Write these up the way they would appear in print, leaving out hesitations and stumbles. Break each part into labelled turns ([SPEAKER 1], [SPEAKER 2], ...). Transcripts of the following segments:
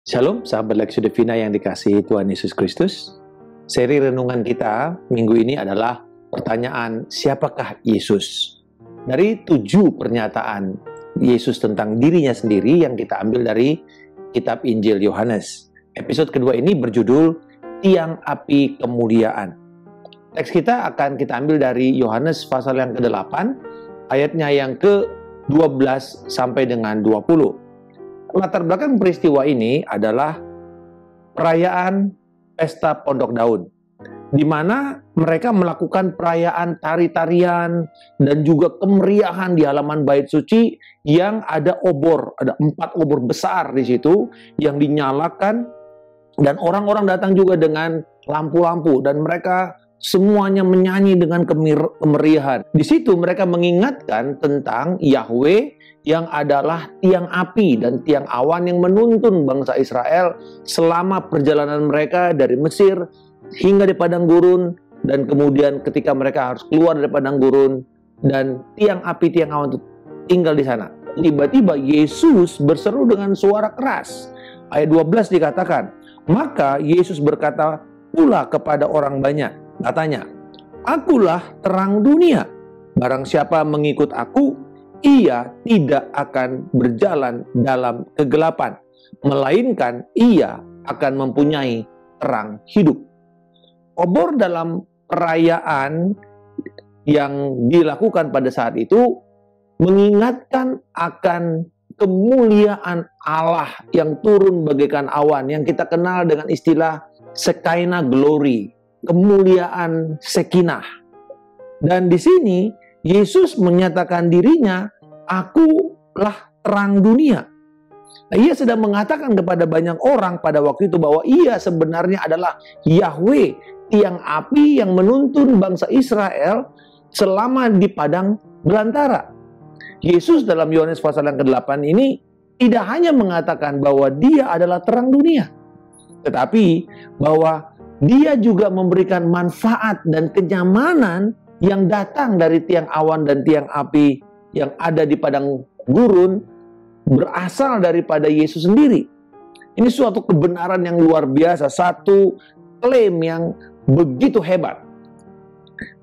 [SPEAKER 1] Shalom, sahabat Lexio Divina yang dikasihi Tuhan Yesus Kristus. Seri renungan kita minggu ini adalah pertanyaan, siapakah Yesus? Dari 7 pernyataan Yesus tentang dirinya sendiri yang kita ambil dari kitab Injil Yohanes. Episode kedua ini berjudul Tiang Api Kemuliaan. Teks kita akan kita ambil dari Yohanes pasal yang ke-8, ayatnya yang ke-12 sampai dengan 20. Latar belakang peristiwa ini adalah perayaan Pesta Pondok Daun, di mana mereka melakukan perayaan tari-tarian dan juga kemeriahan di halaman Bait Suci yang ada obor, ada 4 obor besar di situ yang dinyalakan dan orang-orang datang juga dengan lampu-lampu dan mereka semuanya menyanyi dengan kemeriahan. Di situ mereka mengingatkan tentang Yahweh yang adalah tiang api dan tiang awan yang menuntun bangsa Israel selama perjalanan mereka dari Mesir hingga di padang gurun, dan kemudian ketika mereka harus keluar dari padang gurun dan tiang api, tiang awan itu tinggal di sana. Tiba-tiba Yesus berseru dengan suara keras. Ayat 12 dikatakan, maka Yesus berkata pula kepada orang banyak, katanya, akulah terang dunia. Barang siapa mengikut aku, ia tidak akan berjalan dalam kegelapan, melainkan ia akan mempunyai terang hidup. Obor dalam perayaan yang dilakukan pada saat itu mengingatkan akan kemuliaan Allah yang turun bagaikan awan, yang kita kenal dengan istilah Shekinah glory, kemuliaan Sekinah. Dan di sini Yesus menyatakan dirinya, akulah terang dunia. Nah, ia sedang mengatakan kepada banyak orang pada waktu itu bahwa ia sebenarnya adalah Yahweh, tiang api yang menuntun bangsa Israel selama di padang belantara. Yesus dalam Yohanes pasal yang ke-8 ini tidak hanya mengatakan bahwa dia adalah terang dunia, tetapi bahwa dia juga memberikan manfaat dan kenyamanan yang datang dari tiang awan dan tiang api yang ada di padang gurun berasal daripada Yesus sendiri. Ini suatu kebenaran yang luar biasa, satu klaim yang begitu hebat.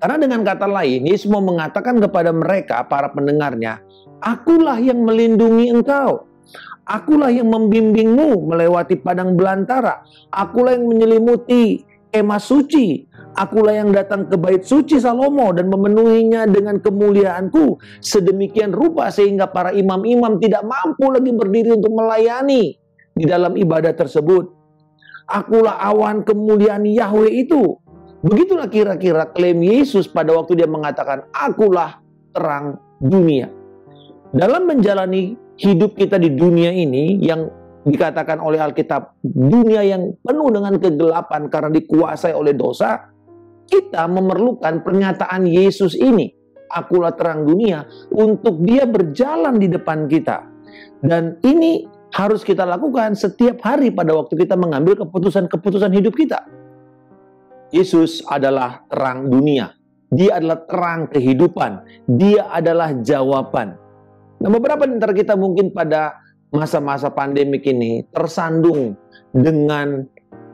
[SPEAKER 1] Karena dengan kata lain, Yesus mau mengatakan kepada mereka, para pendengarnya, akulah yang melindungi engkau. Akulah yang membimbingmu melewati padang belantara. Akulah yang menyelimuti kemah suci. Akulah yang datang ke bait suci Salomo dan memenuhinya dengan kemuliaanku sedemikian rupa sehingga para imam-imam tidak mampu lagi berdiri untuk melayani di dalam ibadah tersebut. Akulah awan kemuliaan Yahweh itu. Begitulah kira-kira klaim Yesus pada waktu dia mengatakan, akulah terang dunia. Dalam menjalani hidup kita di dunia ini yang dikatakan oleh Alkitab, dunia yang penuh dengan kegelapan karena dikuasai oleh dosa, kita memerlukan pernyataan Yesus ini, akulah terang dunia, untuk dia berjalan di depan kita. Dan ini harus kita lakukan setiap hari pada waktu kita mengambil keputusan-keputusan hidup kita. Yesus adalah terang dunia. Dia adalah terang kehidupan. Dia adalah jawaban. Nah, beberapa di antara kita mungkin pada masa-masa pandemik ini tersandung dengan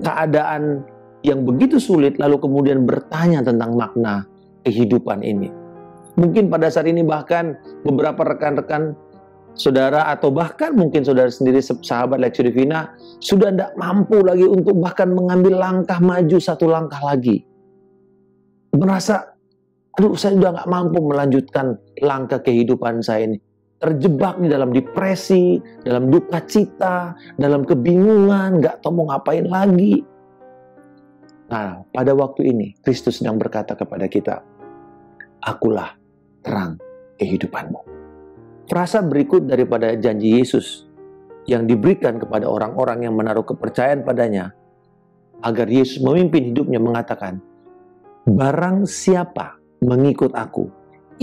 [SPEAKER 1] keadaan yang begitu sulit, lalu kemudian bertanya tentang makna kehidupan ini. Mungkin pada saat ini bahkan beberapa rekan-rekan saudara atau bahkan mungkin saudara sendiri sahabat Lexio Divina sudah tidak mampu lagi untuk bahkan mengambil langkah maju satu langkah lagi. Merasa, aduh saya sudah nggak mampu melanjutkan langkah kehidupan saya ini. Terjebak di dalam depresi, dalam duka cita, dalam kebingungan, nggak tahu mau ngapain lagi. Nah, pada waktu ini Kristus sedang berkata kepada kita, akulah terang kehidupanmu. Frasa berikut daripada janji Yesus yang diberikan kepada orang-orang yang menaruh kepercayaan padanya, agar Yesus memimpin hidupnya, mengatakan, barang siapa mengikut aku,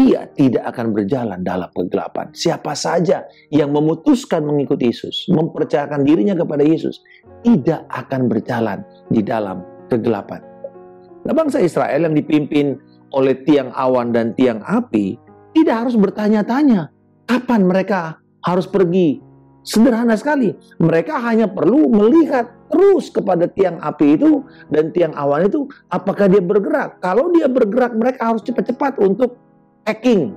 [SPEAKER 1] ia tidak akan berjalan dalam kegelapan. Siapa saja yang memutuskan mengikuti Yesus, mempercayakan dirinya kepada Yesus, tidak akan berjalan di dalam kegelapan. Nah, bangsa Israel yang dipimpin oleh tiang awan dan tiang api tidak harus bertanya-tanya kapan mereka harus pergi Sederhana sekali. Mereka hanya perlu melihat terus kepada tiang api itu dan tiang awan itu, apakah dia bergerak. Kalau dia bergerak, mereka harus cepat-cepat untuk hacking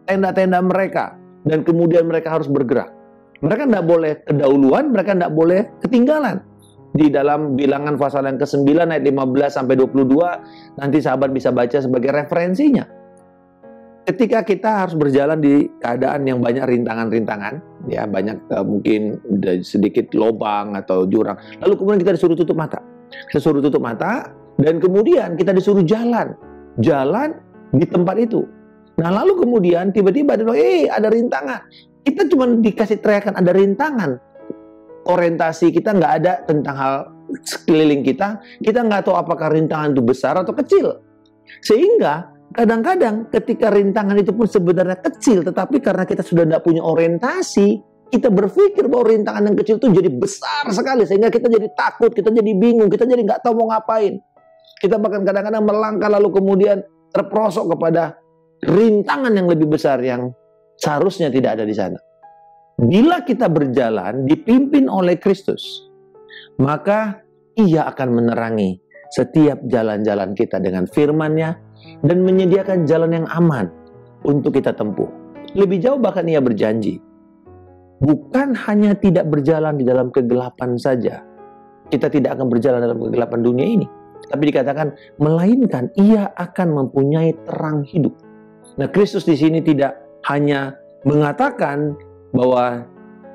[SPEAKER 1] tenda-tenda mereka. Dan kemudian mereka harus bergerak. Mereka tidak boleh kedahuluan, mereka tidak boleh ketinggalan. Di dalam Bilangan pasal yang ke-9 ayat 15 sampai 22, nanti sahabat bisa baca sebagai referensinya. Ketika kita harus berjalan di keadaan yang banyak rintangan-rintangan, ya banyak mungkin sedikit lubang atau jurang, lalu kemudian kita disuruh tutup mata. Kita disuruh tutup mata dan kemudian kita disuruh jalan di tempat itu. Nah, lalu kemudian tiba-tiba ada rintangan. Kita cuma dikasih teriakan ada rintangan. Orientasi kita nggak ada tentang hal sekeliling kita nggak tahu apakah rintangan itu besar atau kecil. Sehingga kadang-kadang ketika rintangan itu pun sebenarnya kecil, tetapi karena kita sudah tidak punya orientasi, kita berpikir bahwa rintangan yang kecil itu jadi besar sekali, sehingga kita jadi takut, kita jadi bingung, kita jadi nggak tahu mau ngapain. Kita bahkan kadang-kadang melangkah lalu kemudian terperosok kepada rintangan yang lebih besar yang seharusnya tidak ada di sana. Bila kita berjalan dipimpin oleh Kristus, maka Ia akan menerangi setiap jalan-jalan kita dengan firman-Nya dan menyediakan jalan yang aman untuk kita tempuh. Lebih jauh bahkan Ia berjanji, bukan hanya tidak berjalan di dalam kegelapan saja, kita tidak akan berjalan dalam kegelapan dunia ini, tapi dikatakan melainkan Ia akan mempunyai terang hidup. Nah, Kristus di sini tidak hanya mengatakan bahwa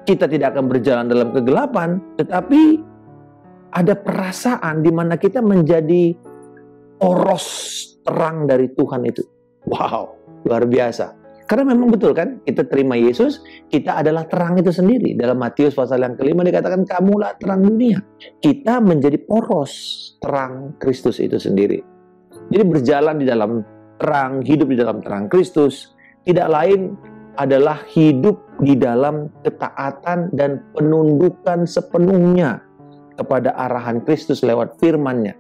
[SPEAKER 1] kita tidak akan berjalan dalam kegelapan, tetapi ada perasaan di mana kita menjadi poros terang dari Tuhan itu. Wow, luar biasa. Karena memang betul kan, kita terima Yesus, kita adalah terang itu sendiri. Dalam Matius pasal yang ke-5 dikatakan, kamulah terang dunia. Kita menjadi poros terang Kristus itu sendiri. Jadi berjalan di dalam terang, hidup di dalam terang Kristus, tidak lain adalah hidup di dalam ketaatan dan penundukan sepenuhnya kepada arahan Kristus lewat firman-Nya.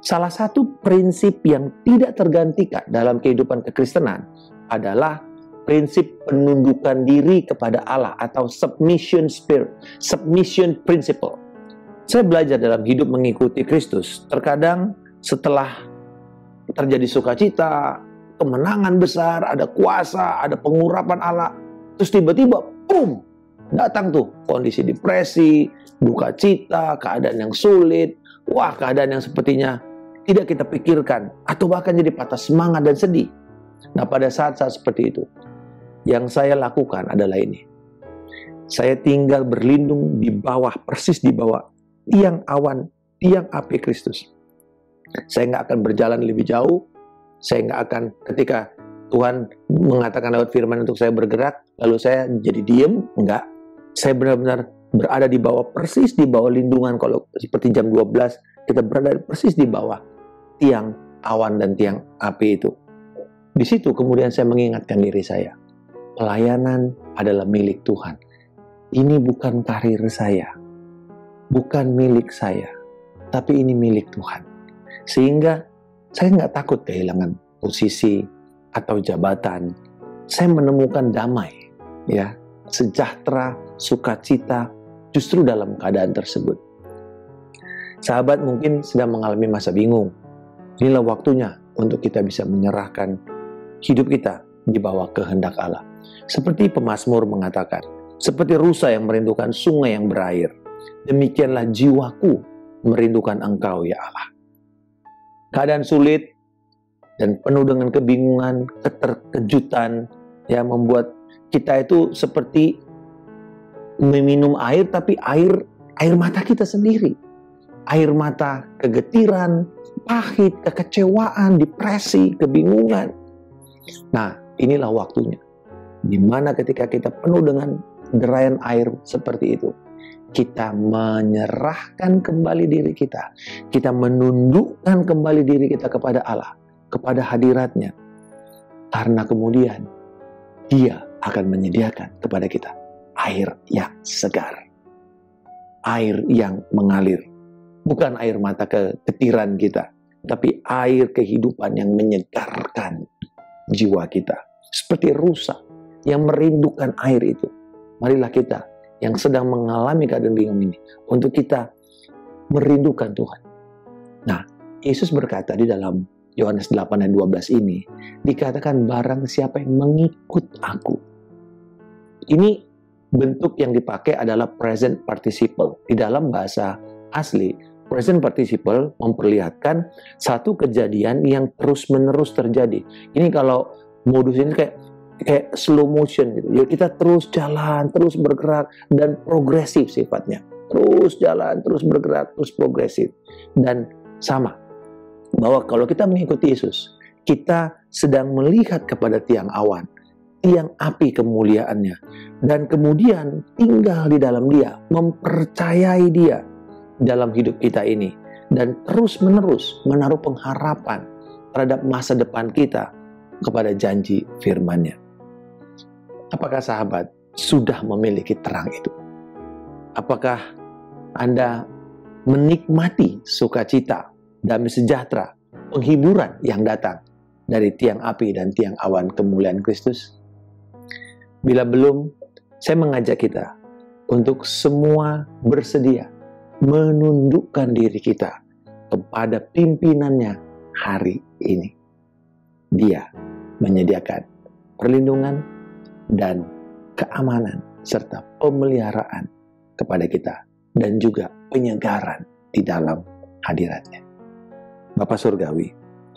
[SPEAKER 1] Salah satu prinsip yang tidak tergantikan dalam kehidupan kekristenan adalah prinsip penundukan diri kepada Allah atau submission spirit, submission principle. Saya belajar dalam hidup mengikuti Kristus. Terkadang setelah terjadi sukacita, kemenangan besar, ada kuasa, ada pengurapan Allah, terus tiba-tiba, boom, datang tuh kondisi depresi, duka cita, keadaan yang sulit, keadaan yang sepertinya tidak kita pikirkan, atau bahkan jadi patah semangat dan sedih. Nah, pada saat-saat seperti itu, yang saya lakukan adalah ini. Saya tinggal berlindung di bawah, persis di bawah tiang awan, tiang api Kristus. Saya nggak akan berjalan lebih jauh. Saya nggak akan, ketika Tuhan mengatakan lewat firman untuk saya bergerak, lalu saya jadi diem, enggak. Saya benar-benar berada di bawah, persis di bawah lindungan. Kalau seperti jam 12, kita berada persis di bawah tiang awan dan tiang api itu. Di situ kemudian saya mengingatkan diri saya, pelayanan adalah milik Tuhan. Ini bukan karir saya, bukan milik saya, tapi ini milik Tuhan. Sehingga saya nggak takut kehilangan posisi atau jabatan. Saya menemukan damai, ya, sejahtera, sukacita, justru dalam keadaan tersebut. Sahabat mungkin sedang mengalami masa bingung. Inilah waktunya untuk kita bisa menyerahkan hidup kita di bawah kehendak Allah. Seperti pemazmur mengatakan, seperti rusa yang merindukan sungai yang berair, demikianlah jiwaku merindukan Engkau, ya Allah. Keadaan sulit dan penuh dengan kebingungan, keterkejutan, ya, membuat kita itu seperti meminum air, tapi air mata kita sendiri. Air mata kegetiran, pahit, kekecewaan, depresi, kebingungan. Nah, inilah waktunya. Di mana ketika kita penuh dengan derayan air seperti itu, kita menyerahkan kembali diri kita. Kita menundukkan kembali diri kita kepada Allah, kepada hadirat-Nya. Karena kemudian Dia akan menyediakan kepada kita air yang segar. Air yang mengalir. Bukan air mata kegetiran kita, tapi air kehidupan yang menyegarkan jiwa kita. Seperti rusa yang merindukan air itu. Marilah kita yang sedang mengalami keadaan bingung ini, untuk kita merindukan Tuhan. Nah, Yesus berkata di dalam Yohanes 8 ayat 12 ini, dikatakan barang siapa yang mengikut aku. Ini bentuk yang dipakai adalah present participle. Di dalam bahasa asli, present participle memperlihatkan satu kejadian yang terus-menerus terjadi. Ini kalau modus ini kayak slow motion gitu. Ya, kita terus jalan, terus bergerak, dan progresif sifatnya. Terus jalan, terus bergerak, terus progresif. Dan sama, bahwa kalau kita mengikuti Yesus, kita sedang melihat kepada tiang awan, tiang api kemuliaannya, dan kemudian tinggal di dalam Dia, mempercayai Dia dalam hidup kita ini, dan terus-menerus menaruh pengharapan terhadap masa depan kita kepada janji firman-Nya. Apakah sahabat sudah memiliki terang itu? Apakah Anda menikmati sukacita, damai sejahtera, penghiburan yang datang dari tiang api dan tiang awan kemuliaan Kristus? Bila belum, saya mengajak kita untuk semua bersedia menundukkan diri kita kepada pimpinannya hari ini. Dia menyediakan perlindungan dan keamanan serta pemeliharaan kepada kita, dan juga penyegaran di dalam hadiratnya. Bapa Surgawi,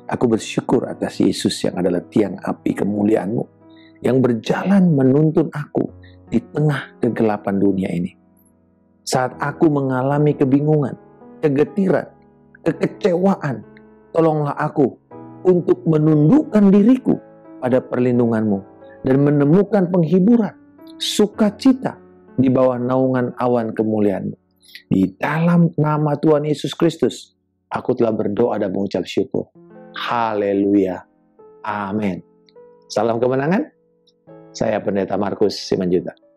[SPEAKER 1] aku bersyukur atas Yesus yang adalah tiang api kemuliaan-Mu, yang berjalan menuntun aku di tengah kegelapan dunia ini. Saat aku mengalami kebingungan, kegetiran, kekecewaan, tolonglah aku untuk menundukkan diriku pada perlindungan-Mu dan menemukan penghiburan, sukacita di bawah naungan awan kemuliaan-Mu. Di dalam nama Tuhan Yesus Kristus, aku telah berdoa dan mengucap syukur. Haleluya. Amin. Salam kemenangan. Saya Pendeta Markus Simanjuntak.